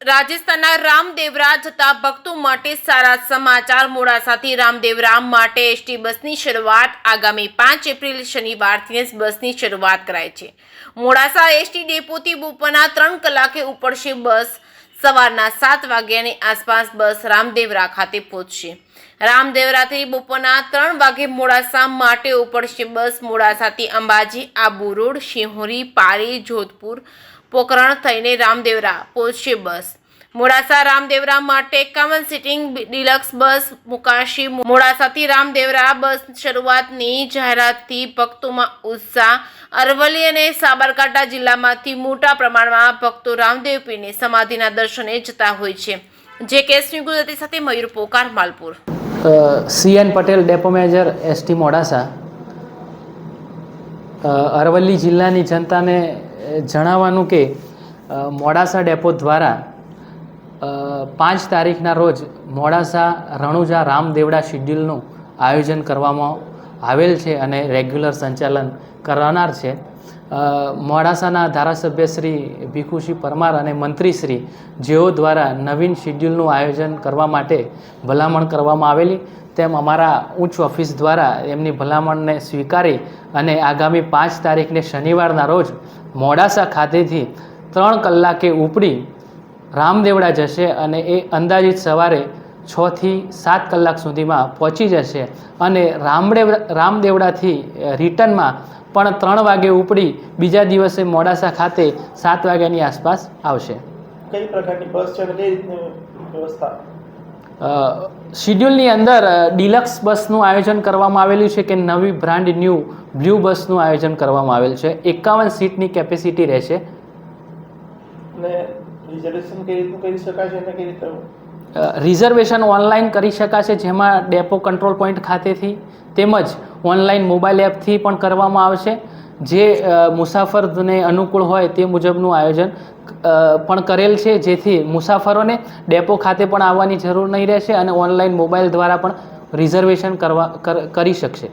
રાજસ્થાનના રામદેવરા જતા ભક્તો માટે સારા સમાચાર। મોડાસાથી રામદેવરા માટે એસટી બસની શરૂઆત આગામી 5 એપ્રિલ શનિવારથી જ બસની શરૂઆત કરાઈ છે। મોડાસા એસટી ડેપોથી બપોરના 3 કલાકે ઉપડશે બસ। સવારના 7 વાગ્યાની આસપાસ બસ રામદેવરા ખાતે પહોંચશે। રામદેવરાથી બપોરના 3 વાગે મોડાસા માટે ઉપડશે બસ। મોડાસાથી અંબાજી, આબુ રોડ, શિહોરી, પારી, જોધપુર, પોકરણ થઈને રામદેવરા પહોંચશે બસ। મોડાસા રામદેવરા માટે 51 સીટિંગ ડિલક્સ બસ મુકાશે। મોડાસાથી રામદેવરા બસ શરૂઆતની જાહેરાતથી ભક્તોમાં ઉત્સાહ। અરવલ્લી અને સાબરકાંઠા જિલ્લામાંથી મોટા પ્રમાણમાં ભક્તો રામદેવ પીરની સમાધિના દર્શને જતા હોય છે। જે કેસની ગુજરાતી સાથે Mayur Pokar, Malpur. CN Patel, depot manager, ST Modasa. Aravalli જિલ્લાની જનતાને જણાવવાનું કે મોડાસા ડેપો દ્વારા 5 તારીખના રોજ મોડાસા રણુજા રામદેવડા શિડ્યુલનું આયોજન કરવામાં આવેલ છે અને રેગ્યુલર સંચાલન કરનાર છે। મોડાસાના ધારાસભ્ય શ્રી ભીખુસિંહ પરમાર અને મંત્રી શ્રી જેઓ દ્વારા નવીન શિડ્યુલનું આયોજન કરવા માટે ભલામણ કરવામાં આવેલી, તેમ અમારા ઉચ્ચ ઓફિસ દ્વારા એમની ભલામણને સ્વીકારી અને આગામી 5 તારીખને શનિવારના રોજ મોડાસા ખાતેથી 3 કલાકે ઉપડી રામદેવડા જશે અને એ અંદાજિત સવારે 6 થી 7 કલાક સુધીમાં પહોંચી જશે અને રામદેવડાથી રિટર્નમાં પણ 3 વાગે ઉપડી બીજા દિવસે મોડાસા ખાતે 7 વાગ્યાની આસપાસ આવશે। કઈ પ્રકારની બસ છે અને કઈ રીતની વ્યવસ્થા? શિડ્યુલની અંદર ડિલક્સ બસનું આયોજન કરવામાં આવેલું છે કે નવી બ્રાન્ડ ન્યૂ બ્લુ બસનું આયોજન કરવામાં આવેલ છે। 51 સીટની કેપેસિટી રહેશે। અને રિઝર્વેશન કઈ રીતનું કરી શકાય છે અને કઈ રીતે? રિઝર્વેશન ઓનલાઈન કરી શકાશે, જેમાં ડેપો કંટ્રોલ પોઈન્ટ ખાતેથી તેમજ ઓનલાઈન મોબાઈલ એપથી પણ કરવામાં આવશે। જે મુસાફરને અનુકૂળ હોય તે મુજબનું આયોજન પણ કરેલ છે, જેથી મુસાફરોને ડેપો ખાતે પણ આવવાની જરૂર નહીં રહેશે અને ઓનલાઈન મોબાઈલ દ્વારા પણ રિઝર્વેશન કરી શકશે।